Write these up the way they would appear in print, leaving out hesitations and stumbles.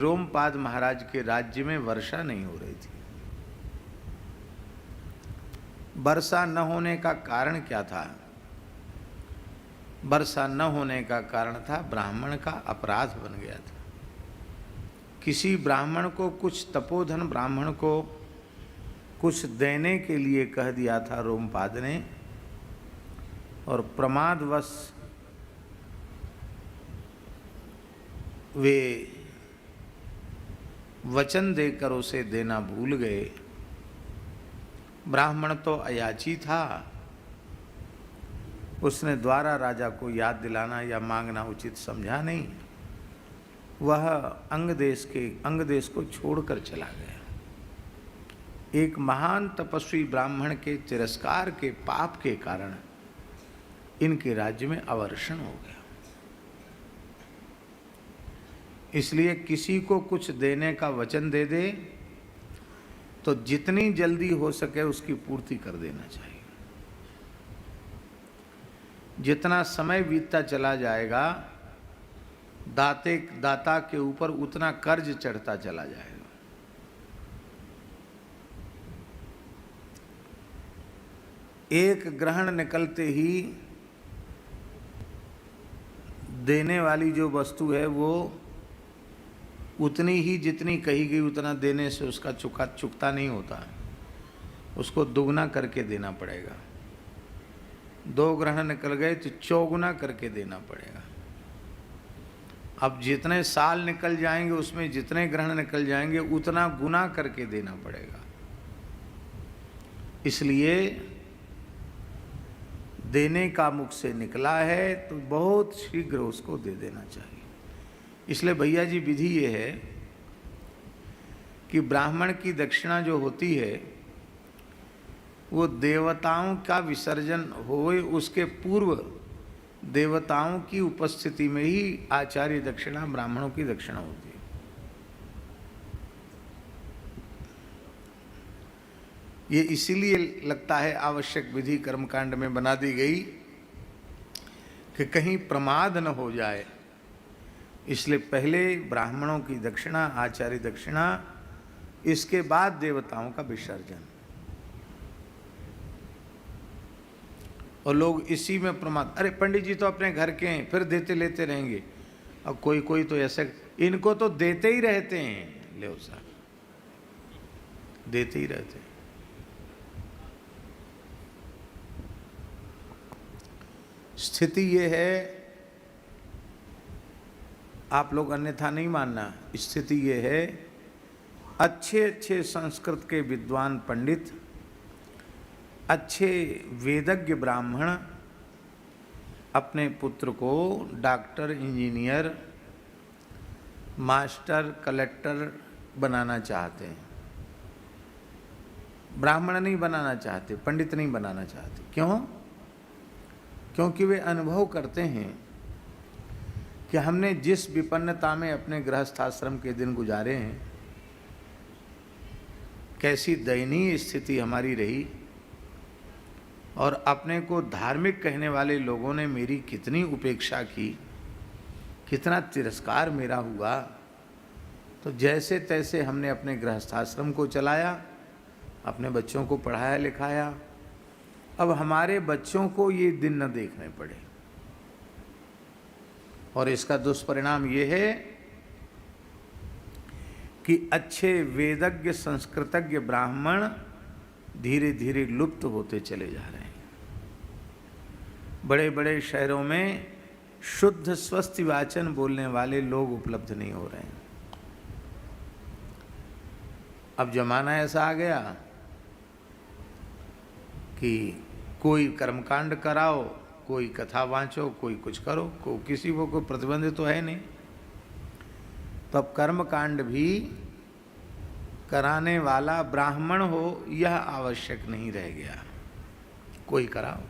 रोमपाद महाराज के राज्य में वर्षा नहीं हो रही थी। वर्षा न होने का कारण क्या था? वर्षा न होने का कारण था ब्राह्मण का अपराध बन गया था। किसी ब्राह्मण को कुछ तपोधन ब्राह्मण को कुछ देने के लिए कह दिया था रोमपाद ने, और प्रमादवश वे वचन देकर उसे देना भूल गए। ब्राह्मण तो अयाची था, उसने द्वारा राजा को याद दिलाना या मांगना उचित समझा नहीं। वह अंग देश को छोड़कर चला गया। एक महान तपस्वी ब्राह्मण के तिरस्कार के पाप के कारण इनके राज्य में अवर्षण हो गया। इसलिए किसी को कुछ देने का वचन दे दे तो जितनी जल्दी हो सके उसकी पूर्ति कर देना चाहिए। जितना समय बीतता चला जाएगा दाता के ऊपर उतना कर्ज चढ़ता चला जाएगा। एक ग्रहण निकलते ही देने वाली जो वस्तु है वो उतनी ही जितनी कही गई उतना देने से उसका चुकता नहीं होता, उसको दुगना करके देना पड़ेगा। 2 ग्रहण निकल गए तो चौगुना करके देना पड़ेगा। अब जितने साल निकल जाएंगे उसमें जितने ग्रहण निकल जाएंगे उतना गुना करके देना पड़ेगा। इसलिए देने का मुख से निकला है तो बहुत शीघ्र उसको दे देना चाहिए। इसलिए भैया जी विधि ये है कि ब्राह्मण की दक्षिणा जो होती है वो देवताओं का विसर्जन होए उसके पूर्व देवताओं की उपस्थिति में ही आचार्य दक्षिणा ब्राह्मणों की दक्षिणा होती है। ये इसीलिए लगता है आवश्यक विधि कर्मकांड में बना दी गई कि कहीं प्रमाद न हो जाए, इसलिए पहले ब्राह्मणों की दक्षिणा आचार्य दक्षिणा, इसके बाद देवताओं का विसर्जन। और लोग इसी में प्रमाद, अरे पंडित जी तो अपने घर के हैं फिर देते लेते रहेंगे। और कोई तो ऐसे इनको तो देते ही रहते हैं, ले साहब देते ही रहते हैं। स्थिति ये है, आप लोग अन्यथा नहीं मानना, स्थिति ये है अच्छे अच्छे संस्कृत के विद्वान पंडित, अच्छे वेदज्ञ ब्राह्मण अपने पुत्र को डॉक्टर, इंजीनियर, मास्टर, कलेक्टर बनाना चाहते हैं। ब्राह्मण नहीं बनाना चाहते, पंडित नहीं बनाना चाहते। क्यों? क्योंकि वे अनुभव करते हैं कि हमने जिस विपन्नता में अपने गृहस्थाश्रम के दिन गुजारे हैं, कैसी दयनीय स्थिति हमारी रही, और अपने को धार्मिक कहने वाले लोगों ने मेरी कितनी उपेक्षा की, कितना तिरस्कार मेरा हुआ। तो जैसे तैसे हमने अपने गृहस्थाश्रम को चलाया, अपने बच्चों को पढ़ाया लिखाया। अब हमारे बच्चों को ये दिन न देखने पड़े, और इसका दुष्परिणाम ये है कि अच्छे वेदज्ञ संस्कृतज्ञ ब्राह्मण धीरे धीरे लुप्त होते चले जा रहे हैं। बड़े बड़े शहरों में शुद्ध स्वस्थ वाचन बोलने वाले लोग उपलब्ध नहीं हो रहे हैं। अब जमाना ऐसा आ गया कि कोई कर्मकांड कराओ, कोई कथा वाँचो, कोई कुछ करो, किसी को कोई प्रतिबंध तो है नहीं। तो अब कर्मकांड भी कराने वाला ब्राह्मण हो यह आवश्यक नहीं रह गया, कोई कराओ।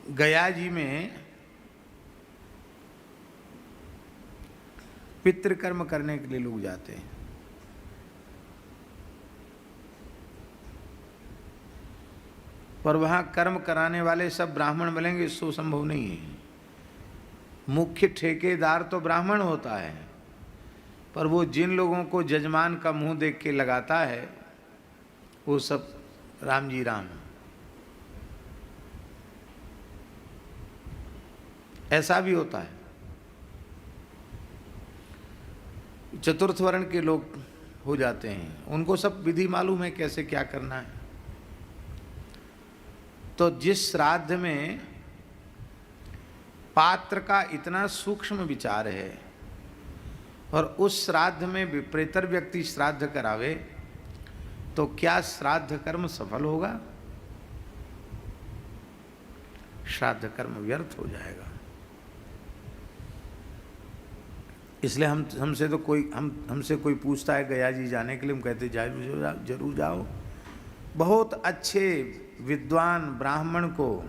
गया जी में पितृकर्म करने के लिए लोग जाते हैं। पर वहाँ कर्म कराने वाले सब ब्राह्मण मिलेंगे, इसको संभव नहीं है। मुख्य ठेकेदार तो ब्राह्मण होता है, पर वो जिन लोगों को जजमान का मुंह देख के लगाता है वो सब राम जी राम। ऐसा भी होता है। चतुर्थ वर्ण के लोग हो जाते हैं, उनको सब विधि मालूम है कैसे क्या करना है। तो जिस श्राद्ध में पात्र का इतना सूक्ष्म विचार है और उस श्राद्ध में विपरीतर व्यक्ति श्राद्ध करावे तो क्या श्राद्ध कर्म सफल होगा? श्राद्ध कर्म व्यर्थ हो जाएगा। इसलिए हमसे कोई पूछता है गया जी जाने के लिए, हम कहते जरूर जाओ। बहुत अच्छे विद्वान ब्राह्मण को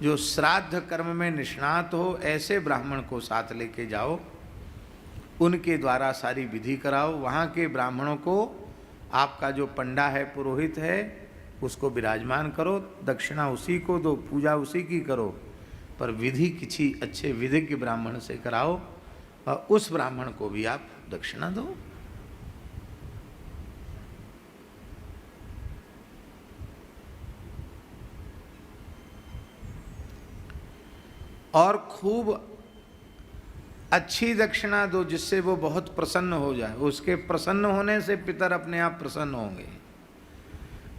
जो श्राद्ध कर्म में निष्णात हो, ऐसे ब्राह्मण को साथ लेके जाओ, उनके द्वारा सारी विधि कराओ। वहाँ के ब्राह्मणों को आपका जो पंडा है, पुरोहित है, उसको विराजमान करो, दक्षिणा उसी को दो, पूजा उसी की करो, पर विधि किसी अच्छे विधिज्ञ ब्राह्मण से कराओ और उस ब्राह्मण को भी आप दक्षिणा दो। और खूब अच्छी दक्षिणा दो जिससे वो बहुत प्रसन्न हो जाए। उसके प्रसन्न होने से पितर अपने आप प्रसन्न होंगे,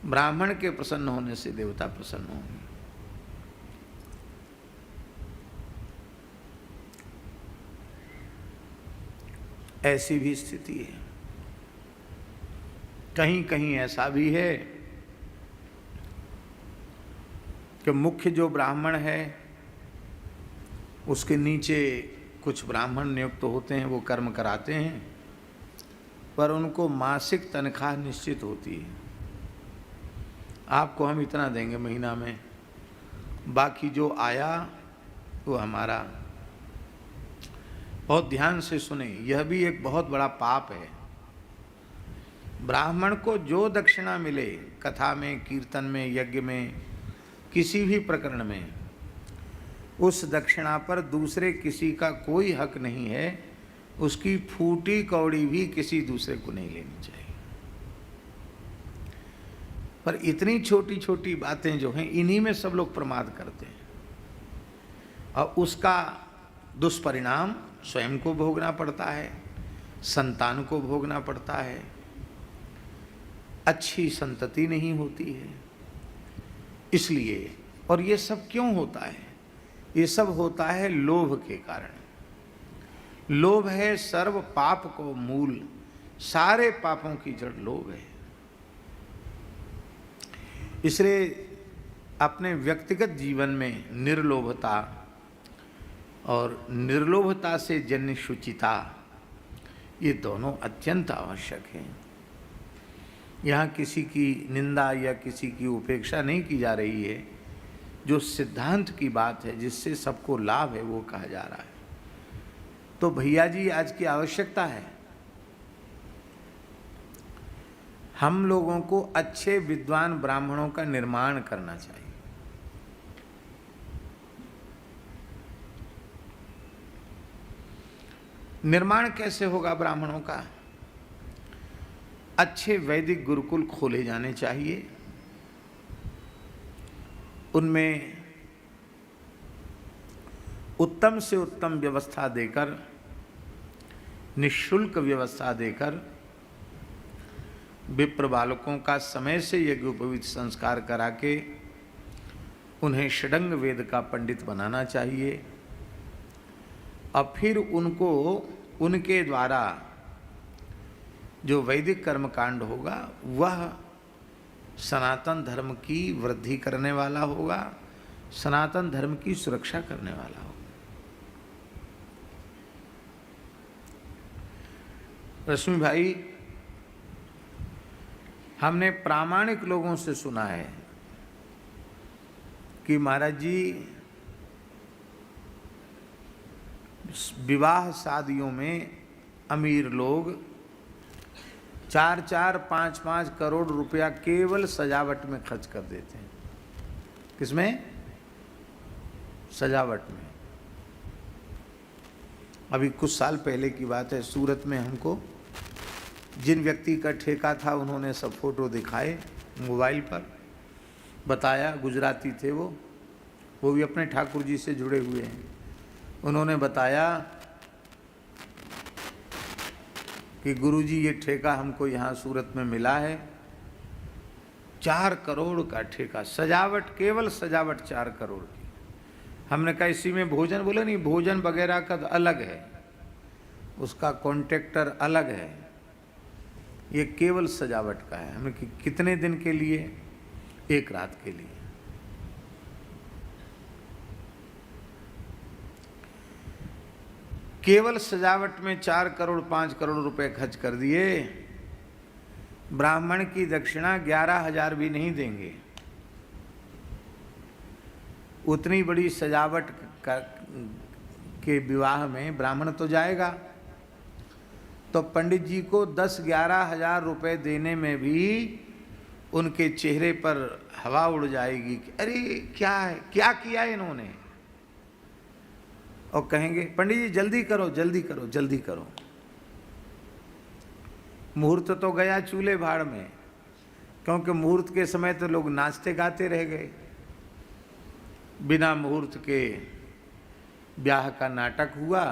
ब्राह्मण के प्रसन्न होने से देवता प्रसन्न होंगे। ऐसी भी स्थिति है। कहीं कहीं ऐसा भी है कि मुख्य जो ब्राह्मण है उसके नीचे कुछ ब्राह्मण नियुक्त होते हैं, वो कर्म कराते हैं, पर उनको मासिक तनख्वाह निश्चित होती है। आपको हम इतना देंगे महीना में, बाकी जो आया वो हमारा। बहुत ध्यान से सुने, यह भी एक बहुत बड़ा पाप है। ब्राह्मण को जो दक्षिणा मिले, कथा में, कीर्तन में, यज्ञ में, किसी भी प्रकरण में, उस दक्षिणा पर दूसरे किसी का कोई हक नहीं है। उसकी फूटी कौड़ी भी किसी दूसरे को नहीं लेनी चाहिए। पर इतनी छोटी छोटी बातें जो हैं, इन्हीं में सब लोग प्रमाद करते हैं और उसका दुष्परिणाम स्वयं को भोगना पड़ता है, संतान को भोगना पड़ता है, अच्छी संतति नहीं होती है। इसलिए, और ये सब क्यों होता है? ये सब होता है लोभ के कारण। लोभ है सर्व पाप को मूल, सारे पापों की जड़ लोभ है। इसलिए अपने व्यक्तिगत जीवन में निर्लोभता और निर्लोभता से जन्य शुचिता, ये दोनों अत्यंत आवश्यक हैं। यहाँ किसी की निंदा या किसी की उपेक्षा नहीं की जा रही है। जो सिद्धांत की बात है, जिससे सबको लाभ है, वो कहा जा रहा है। तो भैया जी, आज की आवश्यकता है हम लोगों को अच्छे विद्वान ब्राह्मणों का निर्माण करना चाहिए। निर्माण कैसे होगा ब्राह्मणों का? अच्छे वैदिक गुरुकुल खोले जाने चाहिए, उनमें उत्तम से उत्तम व्यवस्था देकर, निःशुल्क व्यवस्था देकर विप्र बालकों का समय से यज्ञोपवीत संस्कार करा के उन्हें षडंग वेद का पंडित बनाना चाहिए। अब फिर उनको उनके द्वारा जो वैदिक कर्मकांड होगा वह सनातन धर्म की वृद्धि करने वाला होगा, सनातन धर्म की सुरक्षा करने वाला होगा। रश्मि भाई, हमने प्रामाणिक लोगों से सुना है कि महाराज जी, विवाह शादियों में अमीर लोग 4-4, 5-5 करोड़ रुपया केवल सजावट में खर्च कर देते हैं। किसमें? सजावट में। अभी कुछ साल पहले की बात है, सूरत में हमको जिन व्यक्ति का ठेका था उन्होंने सब फोटो दिखाए मोबाइल पर, बताया, गुजराती थे वो भी अपने ठाकुर जी से जुड़े हुए हैं। उन्होंने बताया कि गुरुजी ये ठेका हमको यहाँ सूरत में मिला है, 4 करोड़ का ठेका, सजावट, केवल सजावट 4 करोड़ की। हमने कहा इसी में भोजन? बोले नहीं, भोजन वगैरह का तो अलग है, उसका कॉन्ट्रैक्टर अलग है, ये केवल सजावट का है। हमने कितने दिन के लिए? 1 रात के लिए। केवल सजावट में 4 करोड़ 5 करोड़ रुपए खर्च कर दिए। ब्राह्मण की दक्षिणा 11,000 भी नहीं देंगे। उतनी बड़ी सजावट के विवाह में ब्राह्मण तो जाएगा, तो पंडित जी को 10-11 हजार रुपए देने में भी उनके चेहरे पर हवा उड़ जाएगी कि अरे क्या है, क्या किया इन्होंने। और कहेंगे पंडित जी जल्दी करो जल्दी करो जल्दी करो। मुहूर्त तो गया चूल्हे भाड़ में, क्योंकि मुहूर्त के समय तो लोग नाचते गाते रह गए। बिना मुहूर्त के ब्याह का नाटक हुआ,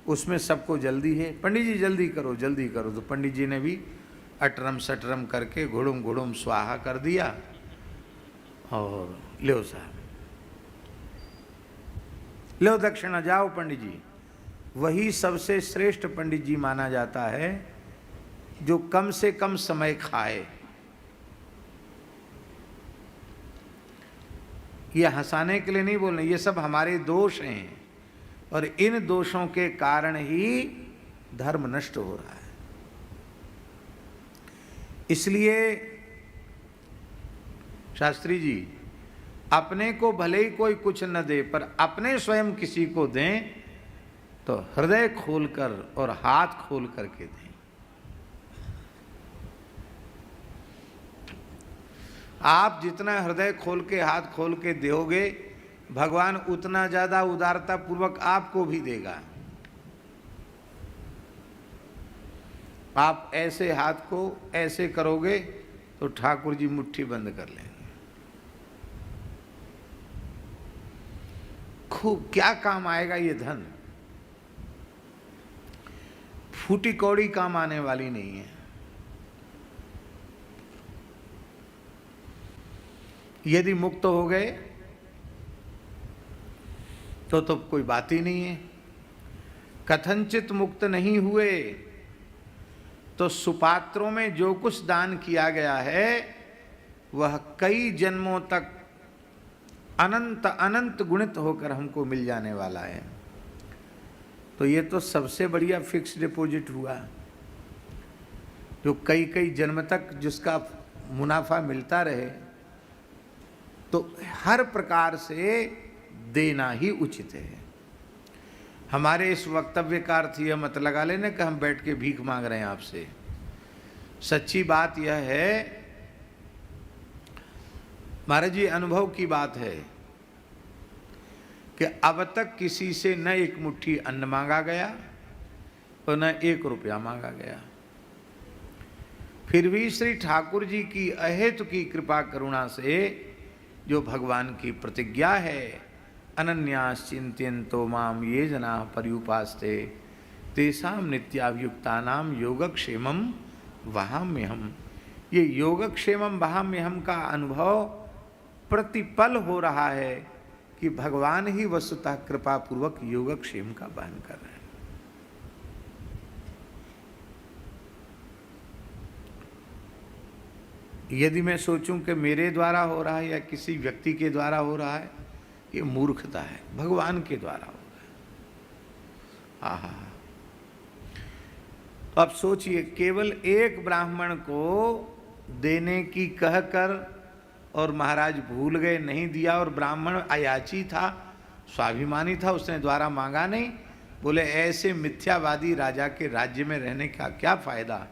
उसमें सबको जल्दी है, पंडित जी जल्दी करो जल्दी करो। तो पंडित जी ने भी अटरम सटरम करके घुड़ुम घुड़ुम स्वाहा कर दिया और लो साहब, लो दक्षिणा, जाओ पंडित जी। वही सबसे श्रेष्ठ पंडित जी माना जाता है जो कम से कम समय खाए। ये हंसाने के लिए नहीं बोल रहे, ये सब हमारे दोष हैं और इन दोषों के कारण ही धर्म नष्ट हो रहा है। इसलिए शास्त्री जी, अपने को भले ही कोई कुछ न दे, पर अपने स्वयं किसी को दें तो हृदय खोलकर और हाथ खोल करके दें। आप जितना हृदय खोल के हाथ खोल के दोगे, भगवान उतना ज्यादा उदारता पूर्वक आपको भी देगा। आप ऐसे हाथ को ऐसे करोगे तो ठाकुर जी मुट्ठी बंद कर लेंगे। खूब क्या काम आएगा ये धन, फूटी कौड़ी काम आने वाली नहीं है। यदि मुक्त हो गए तो कोई बात ही नहीं है। कथनचित मुक्त नहीं हुए तो सुपात्रों में जो कुछ दान किया गया है वह कई जन्मों तक अनंत अनंत गुणित होकर हमको मिल जाने वाला है। तो ये तो सबसे बढ़िया फिक्स डिपॉजिट हुआ, जो कई कई जन्म तक जिसका मुनाफा मिलता रहे। तो हर प्रकार से देना ही उचित है। हमारे इस वक्तव्य का अर्थ यह मत लगा लेना कि हम बैठ के भीख मांग रहे हैं आपसे। सच्ची बात यह है महाराज जी, अनुभव की बात है कि अब तक किसी से न एक मुट्ठी अन्न मांगा गया और न 1 रुपया मांगा गया। फिर भी श्री ठाकुर जी की अहेतु की कृपा करुणा से जो भगवान की प्रतिज्ञा है, अनन्यास चिंत्यन्तो माम ये जना पर्युपास्ते तेषां नित्याभियुक्तानां योगक्षेमं वहाम्यहम्। ये योगक्षेमं वहाम्यहम् का अनुभव प्रतिपल हो रहा है कि भगवान ही वस्तुतः कृपा पूर्वक योगक्षेम का वहन कर रहे हैं। यदि मैं सोचूं कि मेरे द्वारा हो रहा है या किसी व्यक्ति के द्वारा हो रहा है, ये मूर्खता है। भगवान के द्वारा हो रहा है। आहा, तो अब सोचिए, केवल एक ब्राह्मण को देने की कहकर और महाराज भूल गए, नहीं दिया। और ब्राह्मण अयाची था, स्वाभिमानी था, उसने द्वारा मांगा नहीं। बोले ऐसे मिथ्यावादी राजा के राज्य में रहने का क्या फायदा।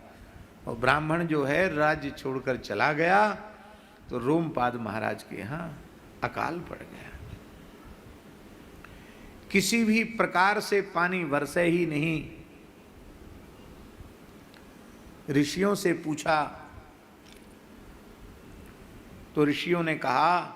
और ब्राह्मण जो है राज्य छोड़कर चला गया तो रोमपाद महाराज के यहाँ अकाल पड़ गया। किसी भी प्रकार से पानी बरसे ही नहीं। ऋषियों से पूछा तो ऋषियों ने कहा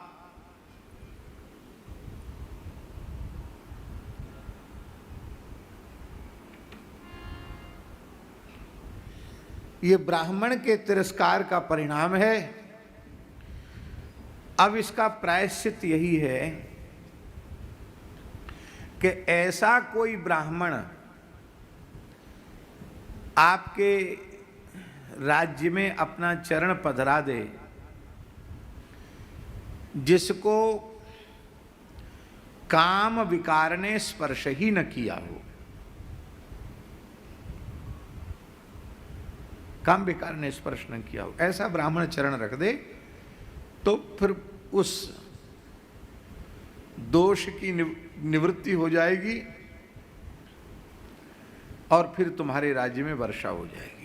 ये ब्राह्मण के तिरस्कार का परिणाम है। अब इसका प्रायश्चित यही है कि ऐसा कोई ब्राह्मण आपके राज्य में अपना चरण पधरा दे जिसको काम विकार ने स्पर्श ही न किया हो। काम विकार ने स्पर्श न किया हो, ऐसा ब्राह्मण चरण रख दे तो फिर उस दोष की निवृत्ति हो जाएगी और फिर तुम्हारे राज्य में वर्षा हो जाएगी।